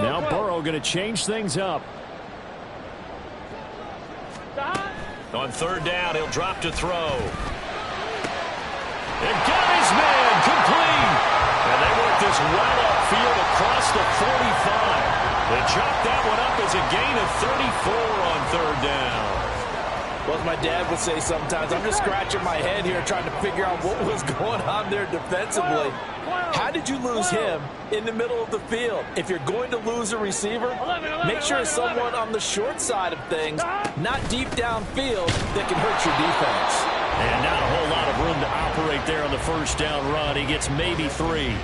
Now Burrow going to change things up. On third down, he'll drop to throw. And got his man complete. And they work this well upfield across the 45. They chop that one up as a gain of 34 on third down. Well, as my dad would say sometimes, I'm just scratching my head here trying to figure out what was going on there defensively. How did you lose him in the middle of the field? If you're going to lose a receiver, make sure it's someone on the short side of things, not deep downfield, that can hurt your defense. And not a whole lot of room to operate there on the first down run. He gets maybe 3.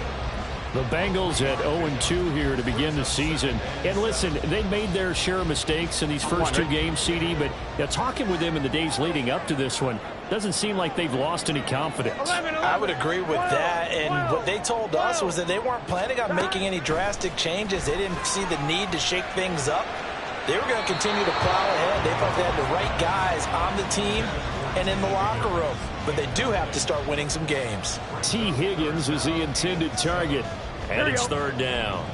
The Bengals at 0-2 here to begin the season. And listen, they made their share of mistakes in these first 2 games, CD, but talking with them in the days leading up to this one, doesn't seem like they've lost any confidence. I would agree with that, and what they told us was that they weren't planning on making any drastic changes. They didn't see the need to shake things up. They were going to continue to plow ahead. They felt they had the right guys on the team and in the locker room, but they do have to start winning some games. T. Higgins is the intended target, and it's third down.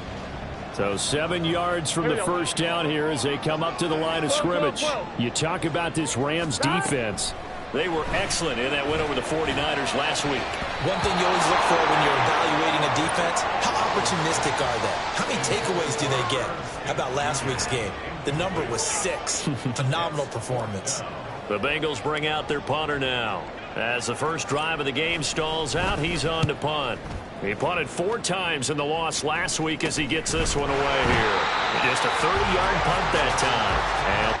So 7 yards from the first down here as they come up to the line of scrimmage. You talk about this Rams defense. They were excellent in that win over the 49ers last week. One thing you always look for when you're evaluating a defense, how opportunistic are they? How many takeaways do they get? How about last week's game? The number was 6. Phenomenal performance. The Bengals bring out their punter now. As the first drive of the game stalls out, he's on to punt. He punted 4 times in the loss last week as he gets this one away here. Just a 30-yard punt that time. And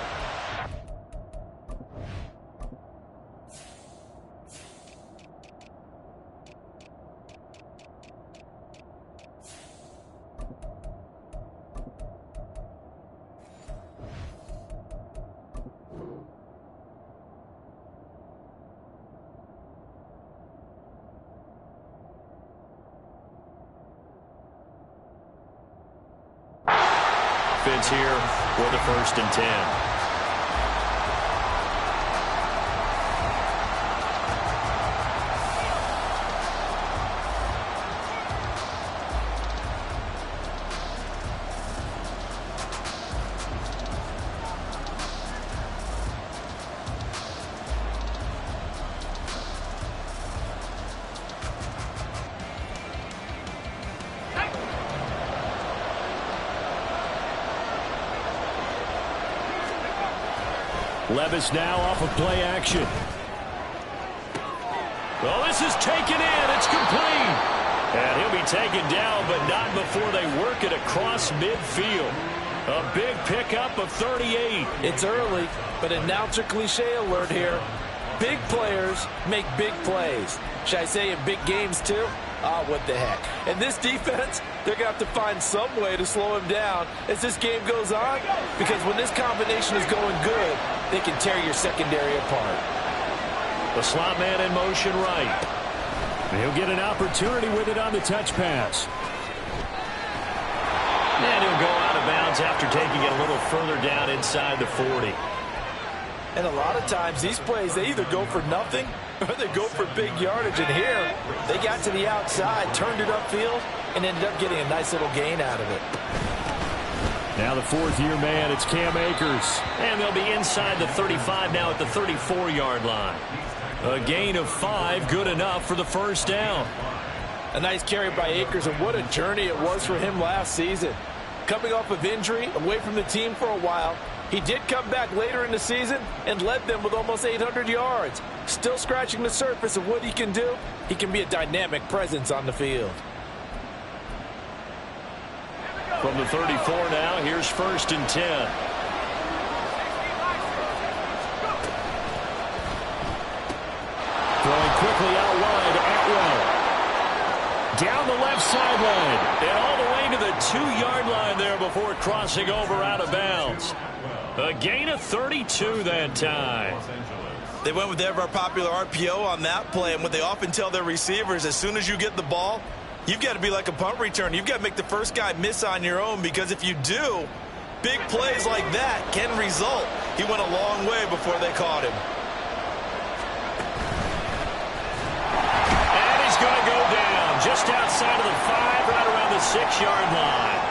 Fitz here with a 1st and 10. Levis now off of play action. Well, this is taken in. It's complete. And he'll be taken down, but not before they work it across midfield. A big pickup of 38. It's early, but announcer cliche alert here. Big players make big plays. Should I say in big games too? What the heck. And this defense, they're going to have to find some way to slow him down as this game goes on, because when this combination is going good, they can tear your secondary apart. The slot man in motion right. He'll get an opportunity with it on the touch pass. And he'll go out of bounds after taking it a little further down inside the 40. And a lot of times these plays, they either go for nothing or they go for big yardage. And here, they got to the outside, turned it upfield, and ended up getting a nice little gain out of it. Now the 4th-year man, it's Cam Akers. And they'll be inside the 35 now at the 34-yard line. A gain of 5, good enough for the first down. A nice carry by Akers, and what a journey it was for him last season. Coming off of injury, away from the team for a while, he did come back later in the season and led them with almost 800 yards. Still scratching the surface of what he can do. He can be a dynamic presence on the field. From the 34 now, here's 1st and 10. Throwing quickly out wide, Atwell. Down the left sideline. And all the way to the 2-yard line there before crossing over out of bounds. A gain of 32 that time. They went with the ever-popular RPO on that play, and what they often tell their receivers, as soon as you get the ball, you've got to be like a punt return. You've got to make the first guy miss on your own, because if you do, big plays like that can result. He went a long way before they caught him. And he's going to go down just outside of the 5, right around the 6-yard line.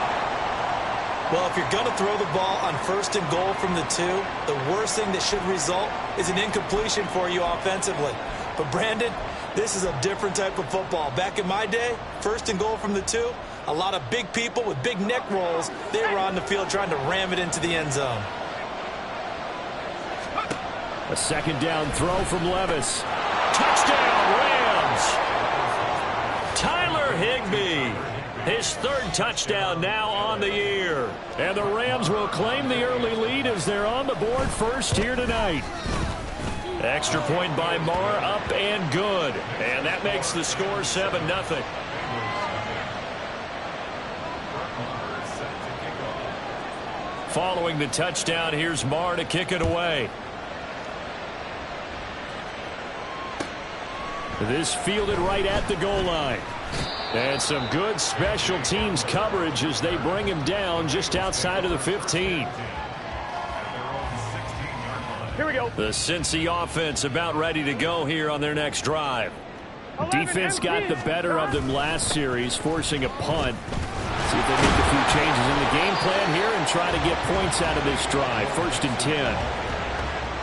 Well, if you're going to throw the ball on 1st and goal from the 2, the worst thing that should result is an incompletion for you offensively. But, Brandon, this is a different type of football. Back in my day, 1st and goal from the 2, a lot of big people with big neck rolls, they were on the field trying to ram it into the end zone. A 2nd down throw from Levis. Touchdown, Rams! Tyler Higbee. His 3rd touchdown now on the year. And the Rams will claim the early lead as they're on the board first here tonight. Extra point by Marr, up and good. And that makes the score 7-0. Following the touchdown, here's Marr to kick it away. This fielded right at the goal line. And some good special teams coverage as they bring him down just outside of the 15. Here we go. The Cincy offense about ready to go here on their next drive. Defense got the better of them last series, forcing a punt. See if they make a few changes in the game plan here and try to get points out of this drive. 1st and 10.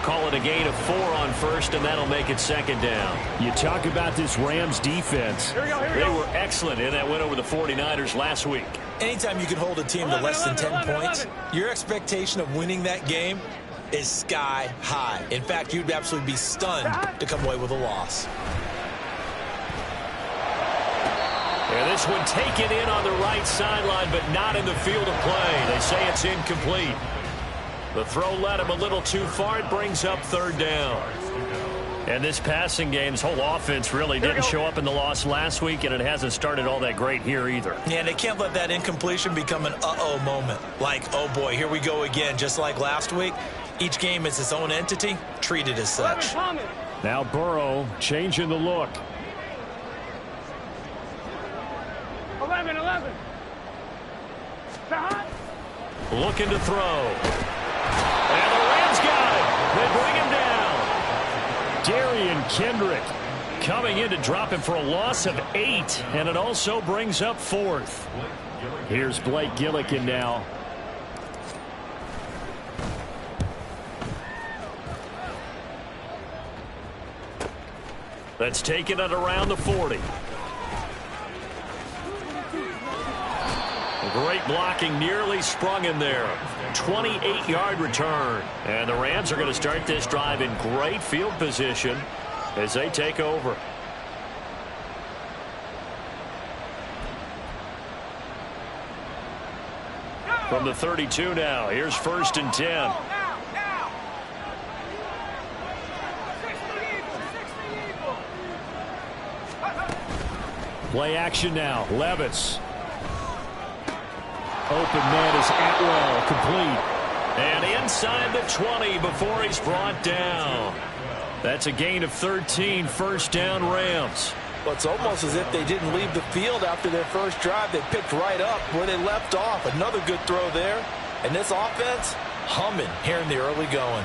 Call it a gain of 4 on 1st, and that'll make it 2nd down. You talk about this Rams defense. Here we go. They were excellent in that win over the 49ers last week. Anytime you can hold a team to less than 10 points, your expectation of winning that game is sky high. In fact, you'd absolutely be stunned to come away with a loss. And this one taken in on the right sideline, but not in the field of play. They say it's incomplete. The throw led him a little too far. It brings up 3rd down. And this passing game's whole offense really didn't show up in the loss last week, and it hasn't started all that great here either. Yeah, and they can't let that incompletion become an uh-oh moment. Like, oh boy, here we go again. Just like last week, each game is its own entity, treated as such. Now Burrow changing the look. 11. Looking to throw. And the Rams got it. They bring him down. Darian Kendrick coming in to drop him for a loss of 8. And it also brings up 4th. Here's Blake Gillikin now. That's taken at around the 40. Great blocking, nearly sprung him there. 28-yard return. And the Rams are going to start this drive in great field position as they take over. From the 32 now, here's 1st and 10. Play action now. Levis. Open man is Atwell, complete. And inside the 20 before he's brought down. That's a gain of 13, 1st down Rams. Well, it's almost as if they didn't leave the field after their first drive. They picked right up where they left off. Another good throw there. And this offense, humming here in the early going.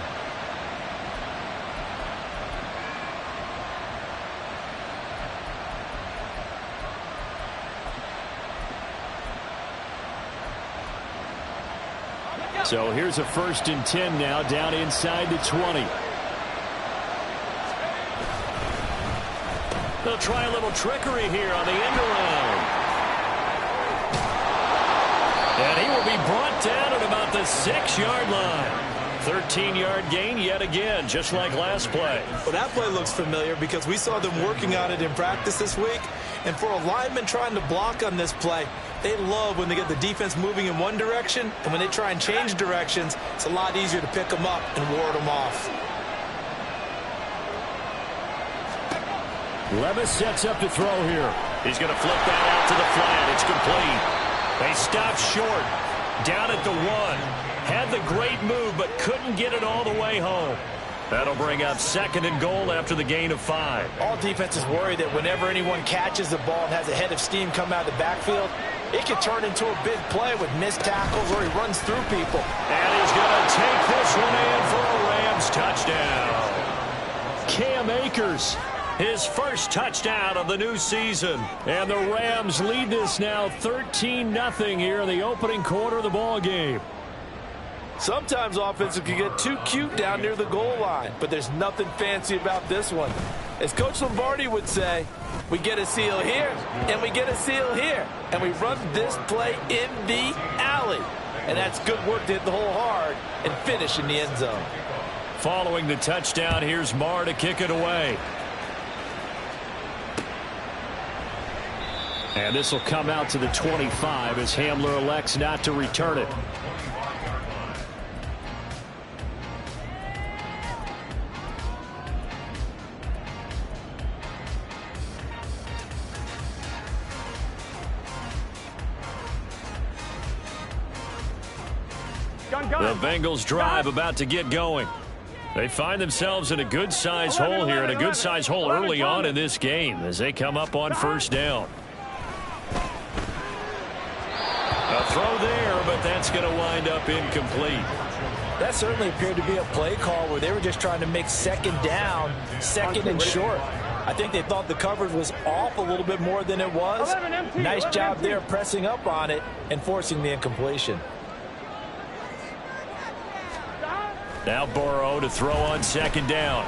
So here's a 1st and 10 now, down inside the 20. They'll try a little trickery here on the end around. And he will be brought down at about the 6-yard line. 13-yard gain yet again, just like last play. Well, that play looks familiar because we saw them working on it in practice this week. And for a lineman trying to block on this play, they love when they get the defense moving in one direction, and when they try and change directions, it's a lot easier to pick them up and ward them off. Levis sets up to throw here. He's going to flip that out to the flat. It's complete. They stopped short. Down at the 1. Had the great move, but couldn't get it all the way home. That'll bring up 2nd and goal after the gain of 5. All defenses worry that whenever anyone catches the ball and has a head of steam come out of the backfield, it can turn into a big play with missed tackles or he runs through people. And he's going to take this one in for a Rams touchdown. Cam Akers his first touchdown of the new season. And the Rams lead this now 13-0 here in the opening quarter of the ball game. Sometimes offenses can get too cute down near the goal line, but there's nothing fancy about this one. As Coach Lombardi would say, we get a seal here, and we get a seal here, and we run this play in the alley. And that's good work to hit the hole hard and finish in the end zone. Following the touchdown, here's Marr to kick it away. And this will come out to the 25 as Hamler elects not to return it. The Bengals drive about to get going. They find themselves in a good-sized hole here, and a good-sized hole early on in this game as they come up on first down. A throw there, but that's going to wind up incomplete. That certainly appeared to be a play call where they were just trying to make second down, second and short. I think they thought the coverage was off a little bit more than it was. Nice job there pressing up on it and forcing the incompletion. Now Burrow to throw on second down.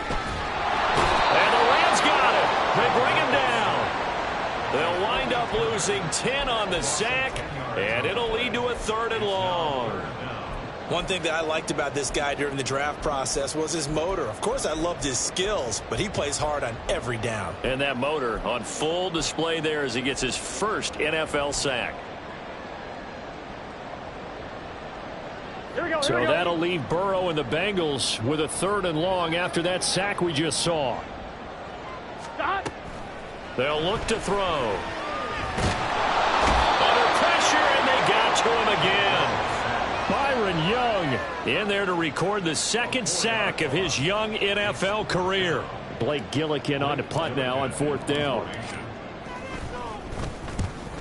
And the Rams got it. They bring him down. They'll wind up losing 10 on the sack, and it'll lead to a 3rd and long. One thing that I liked about this guy during the draft process was his motor. Of course, I loved his skills, but he plays hard on every down. And that motor on full display there as he gets his first NFL sack. So that'll leave Burrow and the Bengals with a 3rd and long after that sack we just saw. They'll look to throw. Under pressure, and they got to him again. Byron Young in there to record the 2nd sack of his young NFL career. Blake Gillikin on to punt now on 4th down.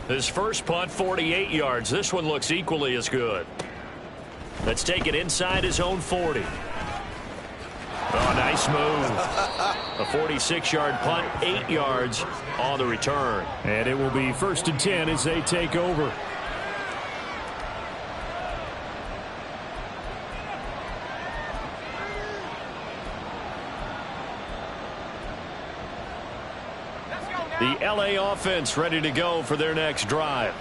His first punt, 48 yards. This one looks equally as good. Let's take it inside his own 40. Oh, nice move. A 46-yard punt, 8 yards on the return. And it will be 1st and 10 as they take over. The LA offense ready to go for their next drive.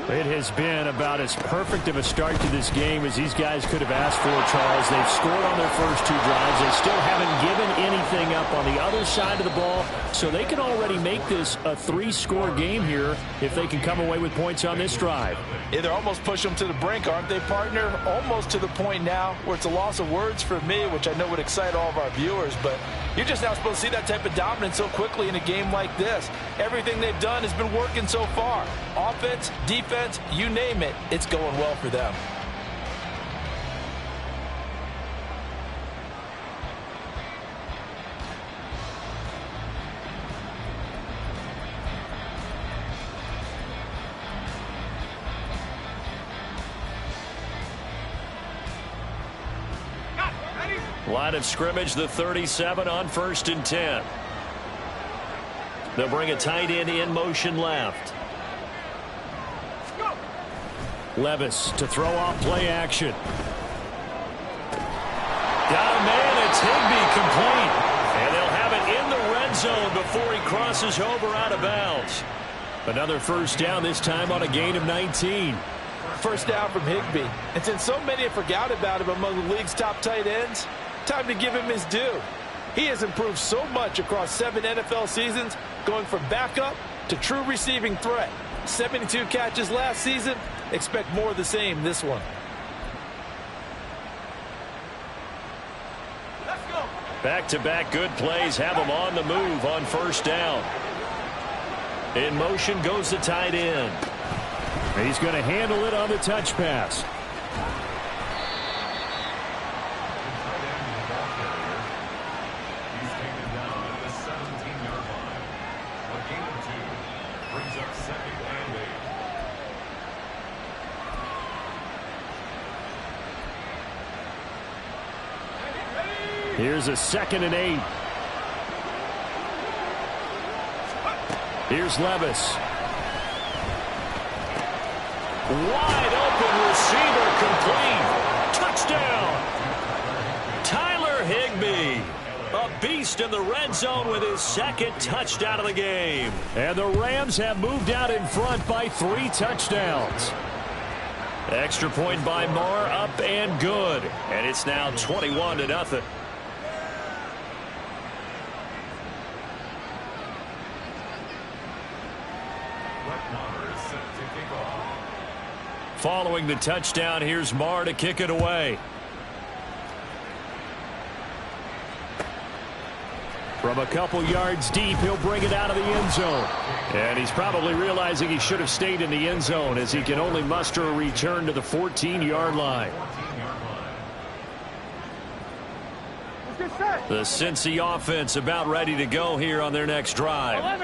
It has been about as perfect of a start to this game as these guys could have asked for, Charles. They've scored on their first 2 drives. They still haven't given anything up on the other side of the ball, so they can already make this a 3-score game here if they can come away with points on this drive. Yeah, they're almost pushing them to the brink, aren't they, partner? Almost to the point now where it's a loss of words for me, which I know would excite all of our viewers, but you're just not supposed to see that type of dominance so quickly in a game like this. Everything they've done has been working so far. Offense, defense, you name it, it's going well for them. Line of scrimmage, the 37 on 1st and 10. They'll bring a tight end in motion left. Levis to throw off play action. Got a man, it's Higbee, complete. And they'll have it in the red zone before he crosses over out of bounds. Another 1st down, this time on a gain of 19. First down from Higbee. And since so many have forgot about him among the league's top tight ends, time to give him his due. He has improved so much across 7 NFL seasons, going from backup to true receiving threat. 72 catches last season. Expect more of the same this one. Back-to-back good plays have him on the move on 1st down. In motion goes the tight end. He's going to handle it on the touch pass. Here's a 2nd and 8. Here's Levis. Wide open receiver, complete. Touchdown. Tyler Higbee, a beast in the red zone with his second touchdown of the game. And the Rams have moved out in front by 3 touchdowns. Extra point by Marr, up and good. And it's now 21-0. Following the touchdown, here's Marr to kick it away. From a couple yards deep, he'll bring it out of the end zone. And he's probably realizing he should have stayed in the end zone as he can only muster a return to the 14-yard line. The Cincy offense about ready to go here on their next drive.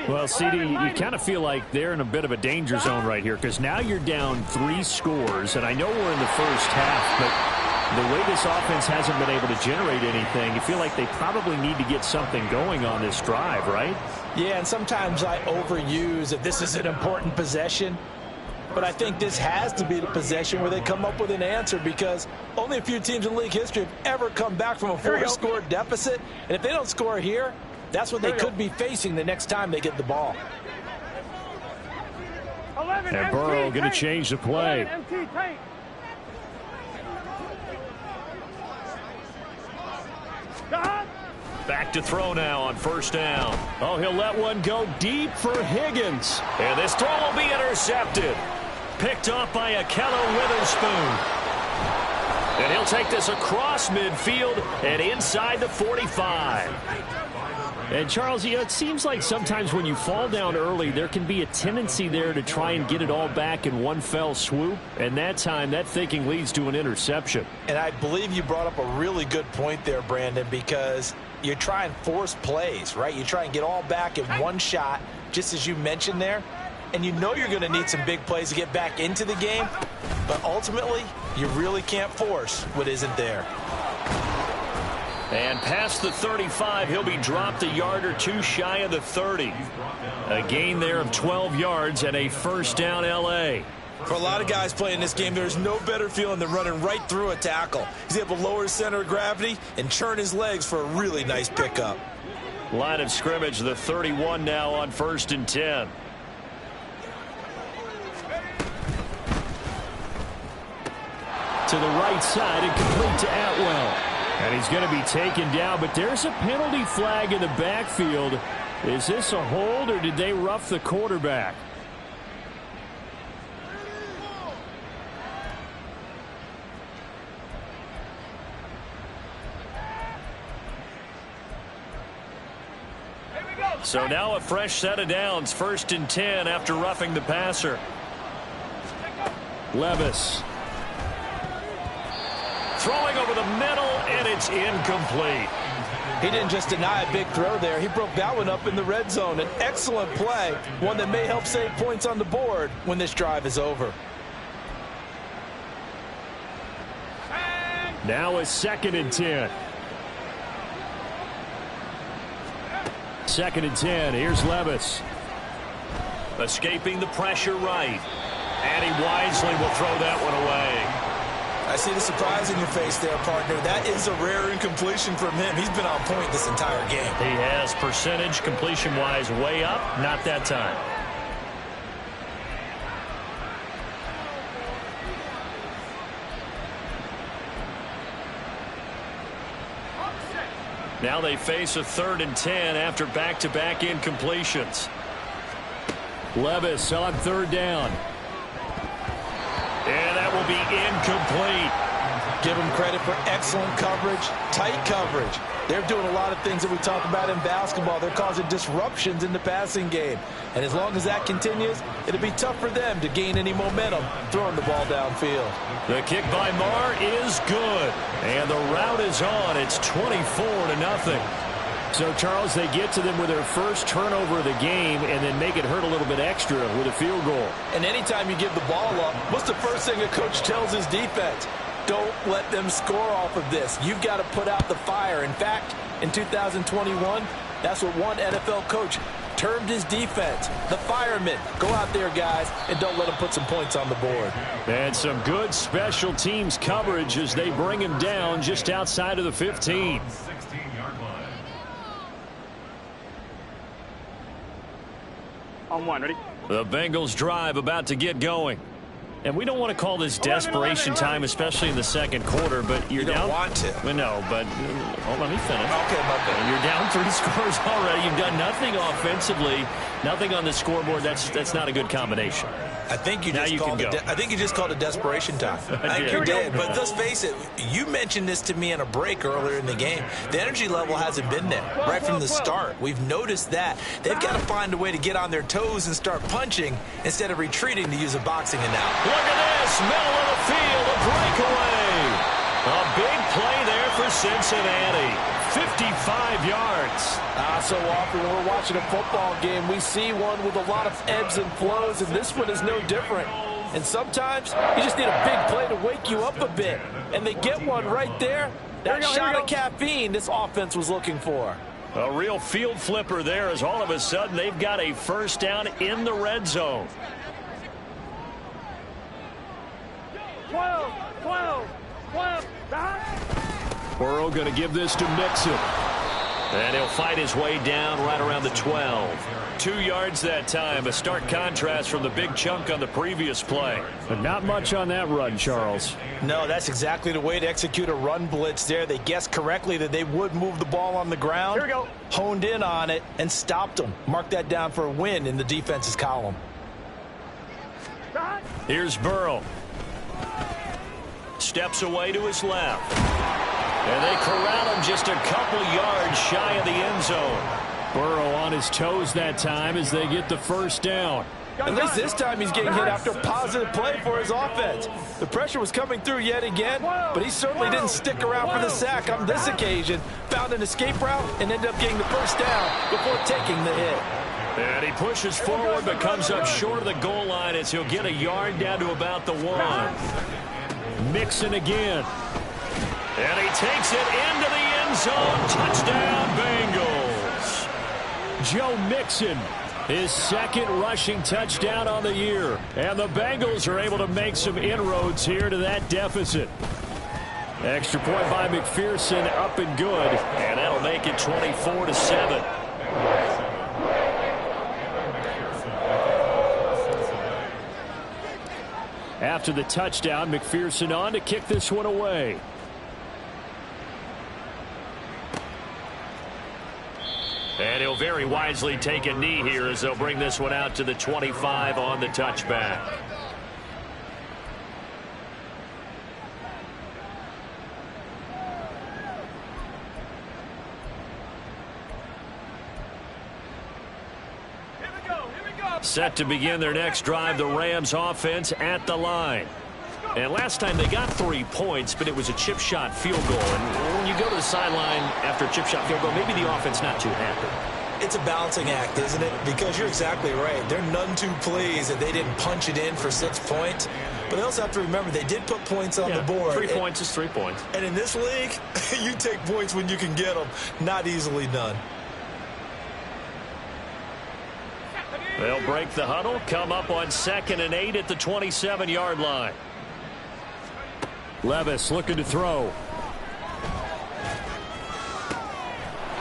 Well, CD, you kind of feel like they're in a bit of a danger zone right here because now you're down 3 scores, and I know we're in the first half, but the way this offense hasn't been able to generate anything, you feel like they probably need to get something going on this drive, right? Yeah, and sometimes I overuse if this is an important possession. But I think this has to be the possession where they come up with an answer because only a few teams in league history have ever come back from a 4-score deficit. And if they don't score here, that's what they could be facing the next time they get the ball. And Burrow going to change the play. Back to throw now on first down. Oh, he'll let one go deep for Higgins. And this throw will be intercepted. Picked off by Ahkello Witherspoon. And he'll take this across midfield and inside the 45. And, Charles, it seems like sometimes when you fall down early, there can be a tendency there to try and get it all back in one fell swoop. And that time, that thinking leads to an interception. And I believe you brought up a really good point there, Brandon, because you try and force plays, right? You try and get all back in one shot, just as you mentioned there. And you know you're going to need some big plays to get back into the game. But ultimately, you really can't force what isn't there. And past the 35, he'll be dropped a yard or 2 shy of the 30. A gain there of 12 yards and a first down L.A. For a lot of guys playing this game, there's no better feeling than running right through a tackle. He's able to lower his center of gravity and churn his legs for a really nice pickup. Line of scrimmage, the 31 now on 1st and 10. To the right side and complete to Atwell. And he's going to be taken down, but there's a penalty flag in the backfield. Is this a hold or did they rough the quarterback? So now a fresh set of downs, 1st and 10 after roughing the passer. Levis. Throwing over the middle, and it's incomplete. He didn't just deny a big throw there. He broke that one up in the red zone. An excellent play, one that may help save points on the board when this drive is over. Now a 2nd and 10. 2nd and 10. Here's Levis. Escaping the pressure right. And he wisely will throw that one away. I see the surprise in your face there, partner. That is a rare incompletion from him. He's been on point this entire game. He has percentage completion-wise way up. Not that time. Now they face a 3rd and 10 after back-to-back incompletions. Levis on 3rd down. And that will be incomplete. Give him credit for excellent coverage, tight coverage. They're doing a lot of things that we talk about in basketball. They're causing disruptions in the passing game. And as long as that continues, it'll be tough for them to gain any momentum throwing the ball downfield. The kick by Marr is good. And the route is on. It's 24-0. So, Charles, they get to them with their first turnover of the game and then make it hurt a little bit extra with a field goal. And anytime you give the ball up, what's the first thing a coach tells his defense? Don't let them score off of this. You've got to put out the fire. In fact, in 2021, that's what one NFL coach termed his defense. The firemen. Go out there, guys, and don't let them put some points on the board. And some good special teams coverage as they bring him down just outside of the 15. On one, ready? The Bengals drive about to get going. And we don't want to call this desperation time, especially in the second quarter, but you're You don't down. want to. Well, no, but let me finish. Okay, my bad. You're down 3 scores already. You've done nothing offensively, nothing on the scoreboard. That's not a good combination. I think you Now just you called can it. go. I think you just called it desperation time. I think did. you did. But let's face it. You mentioned this to me in a break earlier in the game. The energy level hasn't been there right from the start. We've noticed that they've got to find a way to get on their toes and start punching instead of retreating, to use a boxing analogy. Look at this, middle of the field, a breakaway. A big play there for Cincinnati. 55 yards. So often when we're watching a football game, we see one with a lot of ebbs and flows, and this one is no different. And sometimes you just need a big play to wake you up a bit. And they get one right there. That shot of caffeine this offense was looking for. A real field flipper there as all of a sudden they've got a first down in the red zone. 12. Burrow going to give this to Mixon. And he'll fight his way down right around the 12. 2 yards that time. A stark contrast from the big chunk on the previous play. But not much on that run, Charles. No, that's exactly the way to execute a run blitz there. They guessed correctly that they would move the ball on the ground. Here we go. Honed in on it and stopped them. Mark that down for a win in the defense's column. Here's Burrow. Steps away to his left. And they corral him just a couple yards shy of the end zone. Burrow on his toes that time as they get the first down. At least this time he's getting hit after a positive play for his offense. The pressure was coming through yet again, but he certainly didn't stick around for the sack on this occasion. Found an escape route and ended up getting the first down before taking the hit. And he pushes forward but comes up short of the goal line as he'll get a yard down to about the 1. Mixon again. And he takes it into the end zone. Touchdown, Bengals. Joe Mixon, his second rushing touchdown on the year. And the Bengals are able to make some inroads here to that deficit. Extra point by McPherson, up and good. And that'll make it 24-7. After the touchdown, McPherson on to kick this one away. And he'll very wisely take a knee here as they'll bring this one out to the 25 on the touchback. Set to begin their next drive, the Rams offense at the line. And last time they got 3 points, but it was a chip shot field goal. And when you go to the sideline after a chip shot field goal, maybe the offense not too happy. It's a balancing act, isn't it? Because you're exactly right. They're none too pleased that they didn't punch it in for 6 points. But they also have to remember they did put points on the board. 3 points is 3 points. And in this league, you take points when you can get them. Not easily done. They'll break the huddle, come up on 2nd and 8 at the 27-yard line. Levis looking to throw.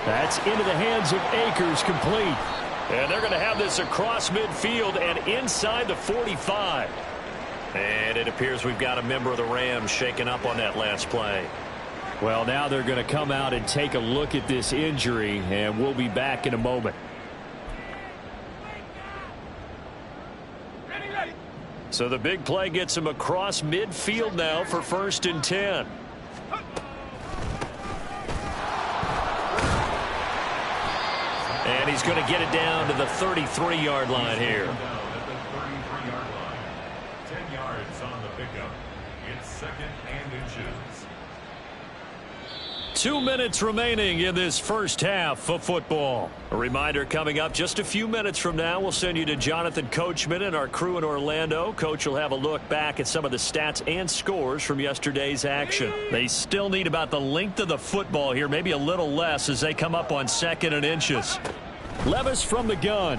That's into the hands of Akers, complete. And they're going to have this across midfield and inside the 45. And it appears we've got a member of the Rams shaken up on that last play. Well, now they're going to come out and take a look at this injury, and we'll be back in a moment. So the big play gets him across midfield now for 1st and 10. And he's going to get it down to the 33-yard line here. 10 yards on the pickup. It's 2nd and inches. 2 minutes remaining in this first half of football. A reminder coming up just a few minutes from now. We'll send you to Jonathan Coachman and our crew in Orlando. Coach will have a look back at some of the stats and scores from yesterday's action. They still need about the length of the football here, maybe a little less as they come up on 2nd and inches. Levis from the gun.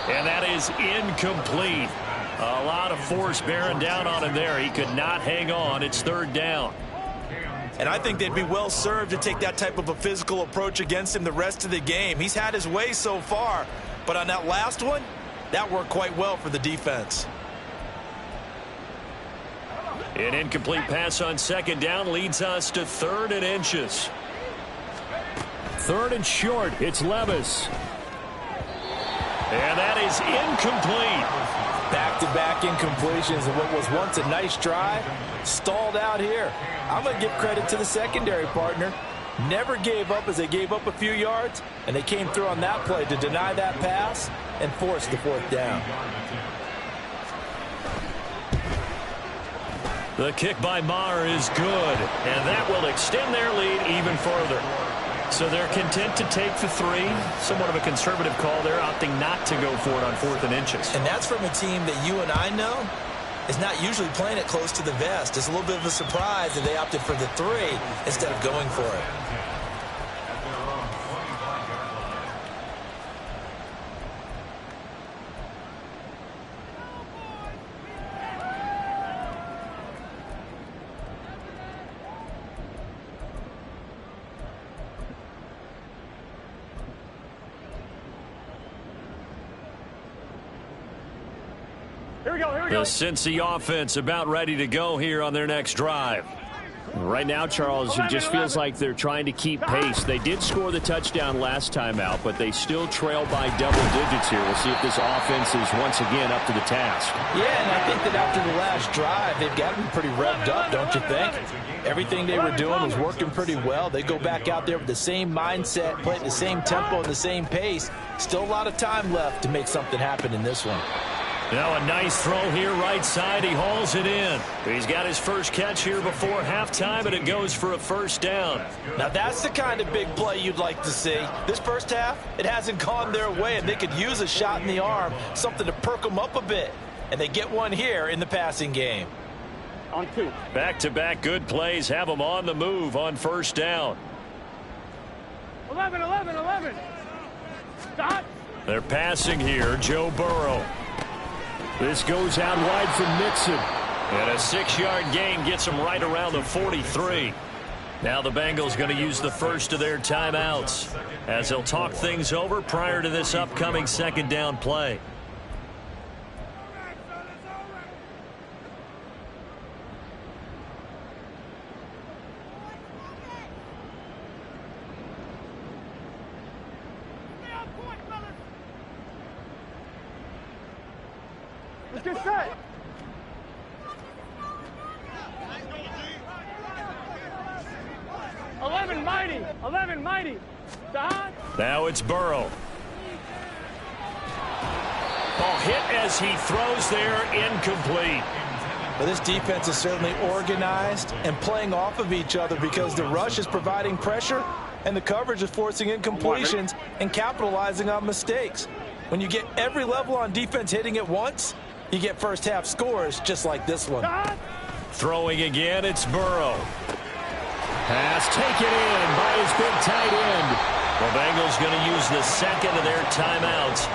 And that is incomplete. A lot of force bearing down on him there. He could not hang on. It's third down. And I think they'd be well served to take that type of a physical approach against him the rest of the game. He's had his way so far, but on that last one, that worked quite well for the defense. An incomplete pass on second down leads us to 3rd and inches. 3rd and short. It's Levis. And that is incomplete. Back-to-back incompletions of what was once a nice drive, stalled out here. I'm going to give credit to the secondary partner. Never gave up as they gave up a few yards, and they came through on that play to deny that pass and force the 4th down. The kick by Maher is good, and that will extend their lead even further. So they're content to take the 3. Somewhat of a conservative call there, opting not to go for it on 4th and inches. And that's from a team that you and I know is not usually playing it close to the vest. It's a little bit of a surprise that they opted for the 3 instead of going for it. The Cincy offense about ready to go here on their next drive. Right now, Charles, it just feels like they're trying to keep pace. They did score the touchdown last time out, but they still trail by double digits here. We'll see if this offense is once again up to the task. Yeah, and I think that after the last drive, they've got to be pretty revved up, don't you think? Everything they were doing was working pretty well. They go back out there with the same mindset, play at the same tempo and the same pace. Still a lot of time left to make something happen in this one. Now a nice throw here right side. He hauls it in. He's got his first catch here before halftime, and it goes for a 1st down. Now that's the kind of big play you'd like to see. This first half, it hasn't gone their way, and they could use a shot in the arm, something to perk them up a bit. And they get one here in the passing game. On 2. Back-to-back good plays have them on the move on 1st down. 11, 11, 11. Stop. They're passing here. Joe Burrow. This goes out wide from Mixon. And a 6-yard gain gets them right around the 43. Now the Bengals going to use the first of their timeouts as they'll talk things over prior to this upcoming 2nd down play. Let's get set. Mighty. 11 mighty. Stop. Now it's Burrow. Ball hit as he throws there, incomplete. Well, this defense is certainly organized and playing off of each other because the rush is providing pressure and the coverage is forcing incompletions and capitalizing on mistakes. When you get every level on defense hitting at once, you get first half scores just like this one. Stop. Throwing again, it's Burrow. Pass taken in by his big tight end. The Bengals going to use the second of their timeouts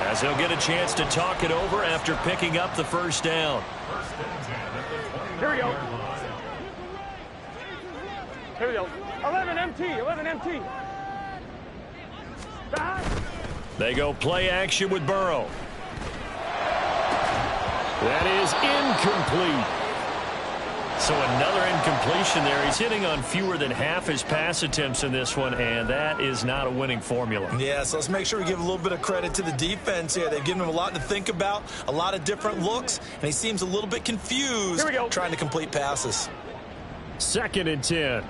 as they'll get a chance to talk it over after picking up the first down. Here we go. Here we go. 11 MT. 11 MT. Stop. They go play action with Burrow. That is incomplete. So another incompletion there. He's hitting on fewer than half his pass attempts in this one, and that is not a winning formula. Yeah, so let's make sure we give a little bit of credit to the defense here. They've given him a lot to think about, a lot of different looks, and he seems a little bit confused trying to complete passes. 2nd and 10.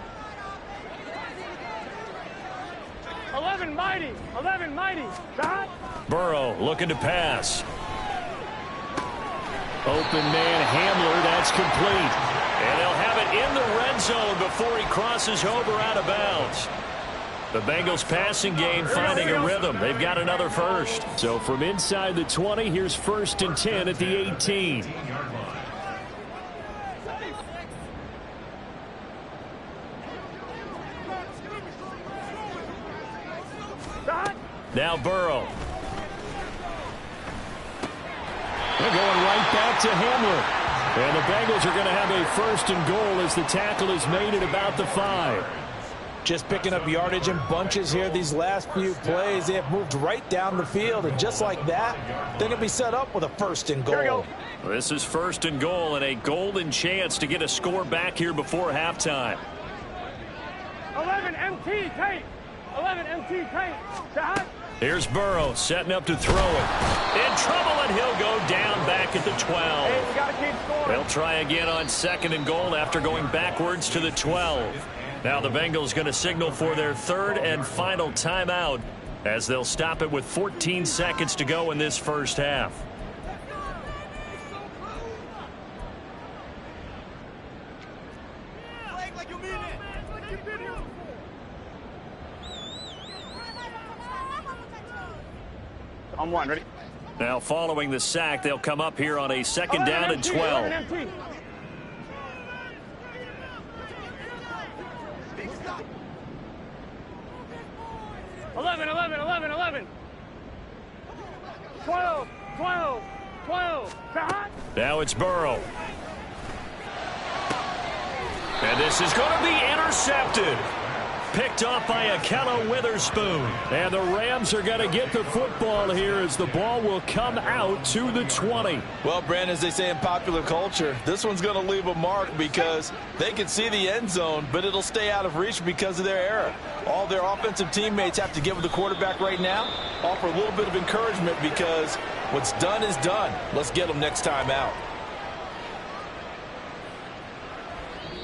11 mighty. 11 mighty. Stop. Burrow looking to pass. Open man Hamler, that's complete. And they'll have it in the red zone before he crosses over out of bounds. The Bengals passing game finding a rhythm. They've got another first. So from inside the 20, here's 1st and 10 at the 18. Now Burrow. They're going right back to Hamler. And the Bengals are going to have a 1st and goal as the tackle is made at about the 5. Just picking up yardage in bunches here these last few plays. They have moved right down the field, and just like that, they're going to be set up with a 1st and goal. This is 1st and goal and a golden chance to get a score back here before halftime. 11 MT, Tate. 11 MT, Tate. Shot. Here's Burrow setting up to throw it. In trouble, and he'll go down back at the 12. Hey, we got to keep scoring. They'll try again on 2nd and goal after going backwards to the 12. Now the Bengals going to signal for their 3rd and final timeout as they'll stop it with 14 seconds to go in this first half. On 1, ready? Now following the sack, they'll come up here on a 2nd down and 12. 11, 11, 11, 11. 12, 12, 12. Shot. Now it's Burrow. And this is going to be intercepted. Picked off by Ahkello Witherspoon. And the Rams are going to get the football here as the ball will come out to the 20. Well, Brandon, as they say in popular culture, this one's going to leave a mark because they can see the end zone, but it'll stay out of reach because of their error. All their offensive teammates have to give with the quarterback right now, offer a little bit of encouragement because what's done is done. Let's get them next time out.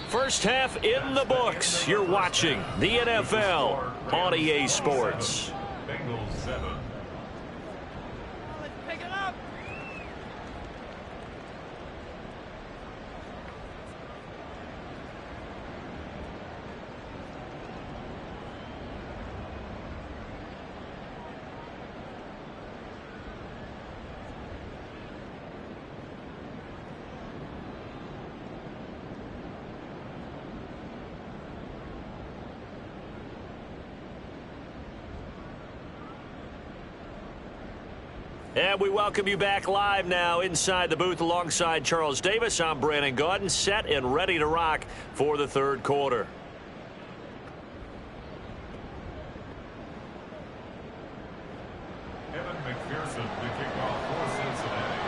First half in the books. You're watching the NFL on EA Sports. Bengals 7. Pick it up. And we welcome you back live now inside the booth alongside Charles Davis. I'm Brandon Gaudin, set and ready to rock for the 3rd quarter. Evan McPherson to kick off for Cincinnati.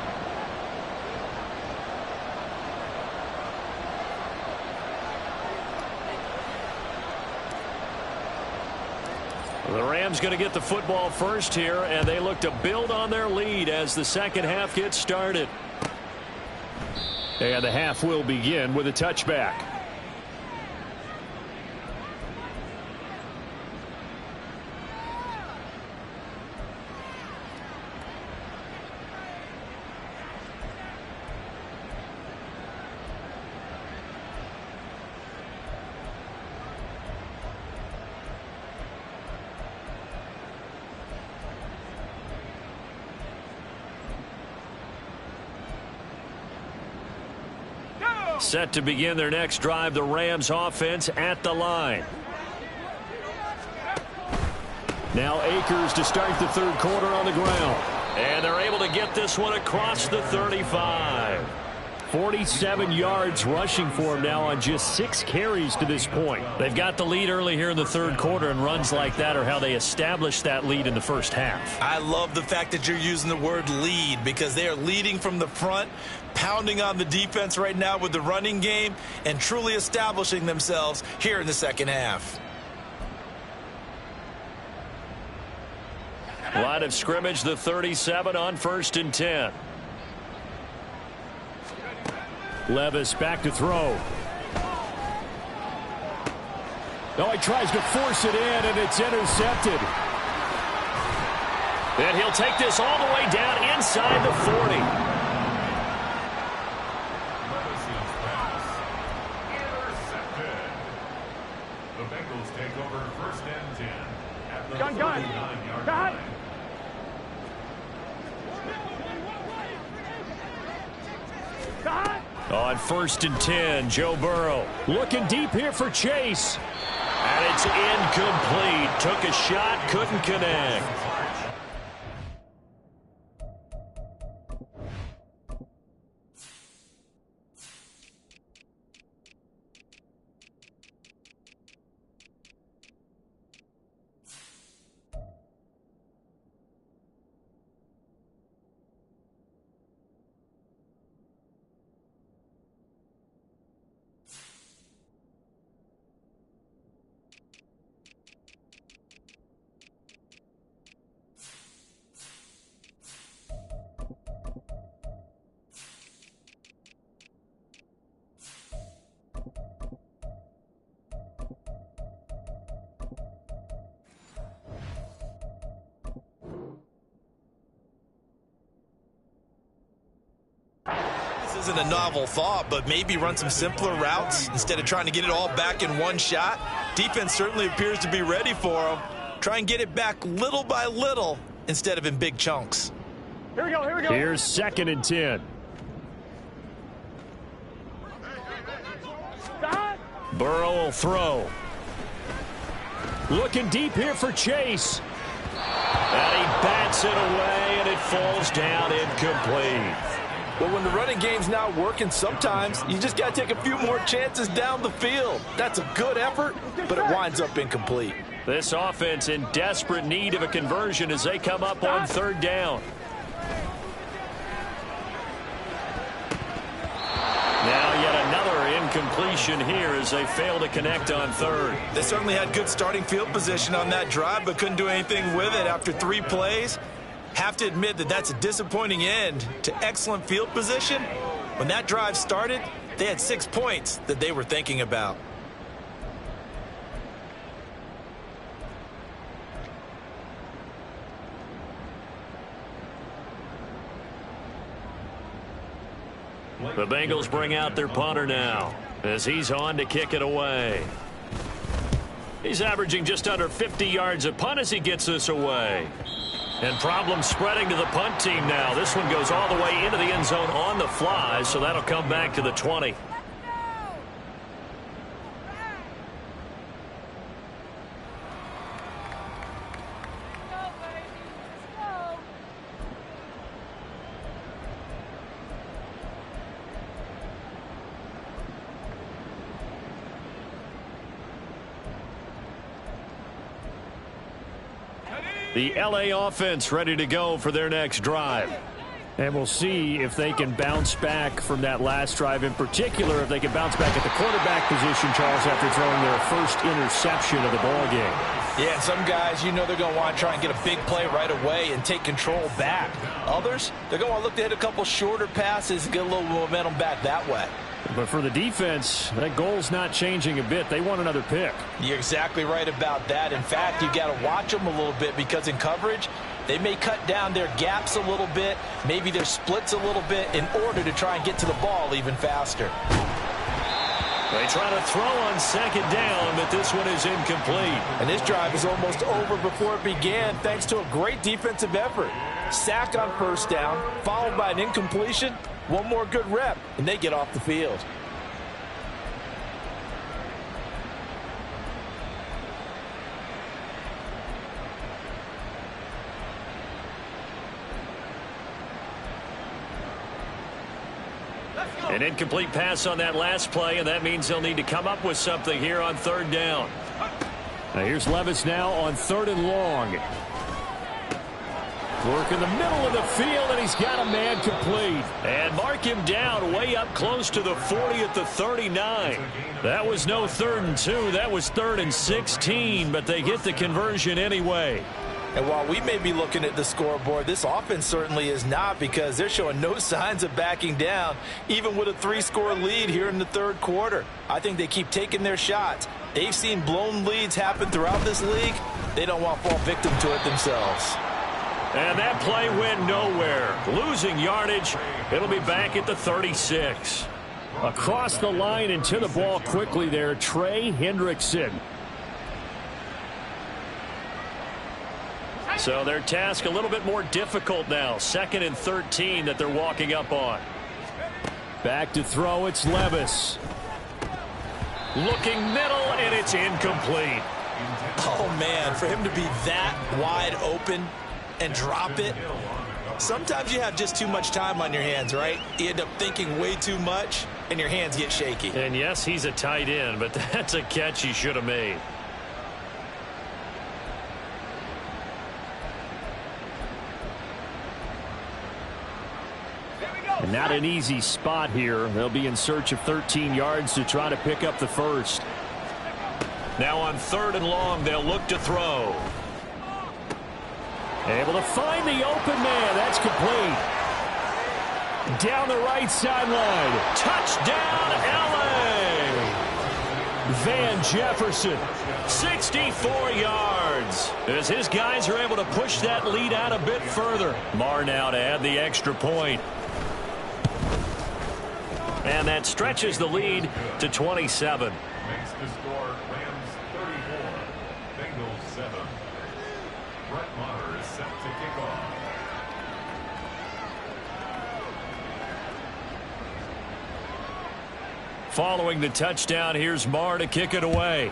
The Rams going to get the football first here, and they look to build on their lead as the second half gets started. And the half will begin with a touchback. Set to begin their next drive, the Rams offense at the line. Now Akers to start the 3rd quarter on the ground. And they're able to get this one across the 35. 47 yards rushing for him now on just 6 carries to this point. They've got the lead early here in the 3rd quarter, and runs like that are how they established that lead in the first half. I love the fact that you're using the word lead because they are leading from the front, pounding on the defense right now with the running game, and truly establishing themselves here in the second half. Line of scrimmage, the 37 on 1st and 10. Levis back to throw. Oh, he tries to force it in, and it's intercepted. And he'll take this all the way down inside the 40. Levis's pass intercepted. The Bengals take over 1st and 10 at the 39-yard line. On 1st and 10, Joe Burrow. Looking deep here for Chase. And it's incomplete. Took a shot, couldn't connect. isn't a novel thought, but maybe run some simpler routes instead of trying to get it all back in one shot. Defense certainly appears to be ready for them. Try and get it back little by little instead of in big chunks. Here we go, here we go. Here's 2nd and 10. Burrow will throw. Looking deep here for Chase. And he bats it away, and it falls down incomplete. But when the running game's not working, sometimes you just got to take a few more chances down the field. That's a good effort, but it winds up incomplete. This offense in desperate need of a conversion as they come up on 3rd down. Now yet another incompletion here as they fail to connect on 3rd. They certainly had good starting field position on that drive, but couldn't do anything with it after 3 plays. Have to admit that that's a disappointing end to excellent field position. When that drive started, they had 6 points that they were thinking about. The Bengals bring out their punter now as he's on to kick it away. He's averaging just under 50 yards a punt as he gets this away. And problems spreading to the punt team now. This one goes all the way into the end zone on the fly, so that'll come back to the 20. The LA offense ready to go for their next drive. And we'll see if they can bounce back from that last drive, in particular if they can bounce back at the quarterback position, Charles, after throwing their first interception of the ball game. Yeah, and some guys, you know, they're going to want to try and get a big play right away and take control back. Others, they're going to want to look to hit a couple shorter passes and get a little momentum back that way. But for the defense, that goal's not changing a bit. They want another pick. You're exactly right about that. In fact, you got to watch them a little bit because in coverage, they may cut down their gaps a little bit, maybe their splits a little bit in order to try and get to the ball even faster. They try to throw on 2nd down, but this one is incomplete. And this drive is almost over before it began thanks to a great defensive effort. Sack on 1st down, followed by an incompletion. One more good rep, and they get off the field. An incomplete pass on that last play, and that means they'll need to come up with something here on 3rd down. Now here's Levis now on 3rd and long. Work in the middle of the field, and he's got a man complete. And mark him down way up close to the 40 at the 39. That was no 3rd and 2. That was 3rd and 16, but they get the conversion anyway. And while we may be looking at the scoreboard, this offense certainly is not, because they're showing no signs of backing down, even with a 3-score lead here in the 3rd quarter. I think they keep taking their shots. They've seen blown leads happen throughout this league. They don't want to fall victim to it themselves. And that play went nowhere. Losing yardage. It'll be back at the 36. Across the line and to the ball quickly there, Trey Hendrickson. So their task a little bit more difficult now. 2nd and 13 that they're walking up on. Back to throw, it's Levis. Looking middle, and it's incomplete. Oh, man, for him to be that wide open and drop it. Sometimes you have just too much time on your hands, right? You end up thinking way too much, and your hands get shaky. And yes, he's a tight end, but that's a catch he should have made. And not an easy spot here. They'll be in search of 13 yards to try to pick up the first. Now on 3rd and long, they'll look to throw. Able to find the open man. That's complete. Down the right sideline. Touchdown, LA! Van Jefferson. 64 yards. As his guys are able to push that lead out a bit further. Marr now to add the extra point. And that stretches the lead to 27. Makes the score Rams 34, Bengals 7. Brett Maher is set to kick off. Following the touchdown, here's Maher to kick it away.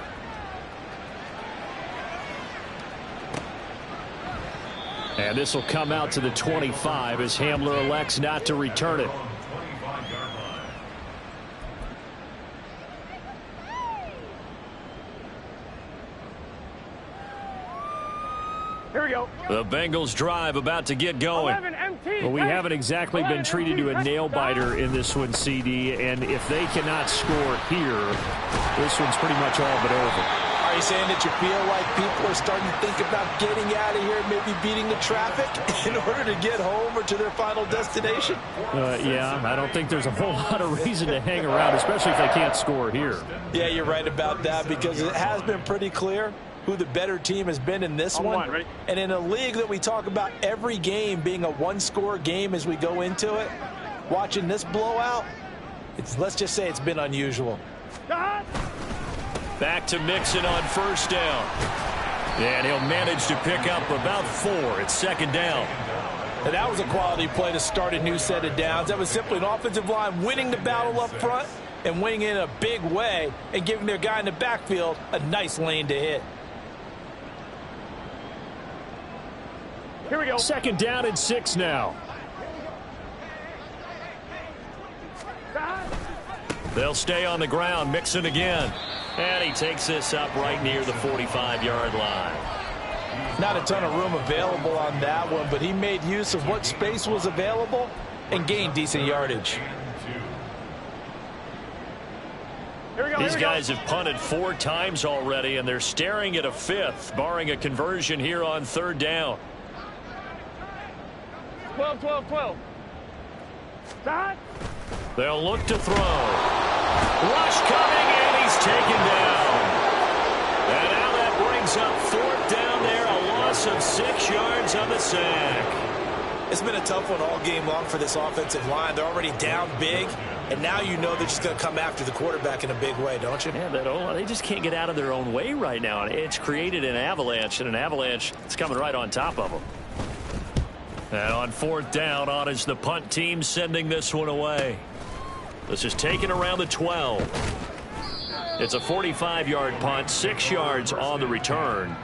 And this will come out to the 25 as Hamler elects not to return it. Here we go. The Bengals drive about to get going. 11 MT. Well, we haven't exactly been treated to a nail-biter in this one, CD, and if they cannot score here, this one's pretty much all but over. Are you saying that you feel like people are starting to think about getting out of here, maybe beating the traffic in order to get home or to their final destination? Yeah, I don't think there's a whole lot of reason to hang around, especially if they can't score here. Yeah, you're right about that, because it has been pretty clear who the better team has been in this one. Ready? And in a league that we talk about every game being a one-score game as we go into it, watching this blowout, let's just say it's been unusual. Back to Mixon on first down. And he'll manage to pick up about 4. It's second down. And that was a quality play to start a new set of downs. That was simply an offensive line winning the battle up front and winning in a big way and giving their guy in the backfield a nice lane to hit. Here we go. Second down and 6 now. They'll stay on the ground. Mixon again. And he takes this up right near the 45-yard line. Not a ton of room available on that one, but he made use of what space was available and gained decent yardage. Here we go. These guys have punted 4 times already, and they're staring at a 5th, barring a conversion here on third down. 12, 12, 12. Start. They'll look to throw. Rush coming, and he's taken down. And now that brings up 4th down there, a loss of 6 yards on the sack. It's been a tough one all game long for this offensive line. They're already down big, and now you know they're just going to come after the quarterback in a big way, don't you? Yeah, they just can't get out of their own way right now. It's created an avalanche, and an avalanche is coming right on top of them. And on 4th down, on is the punt team sending this one away. This is taken around the 12. It's a 45-yard punt, 6 yards on the return.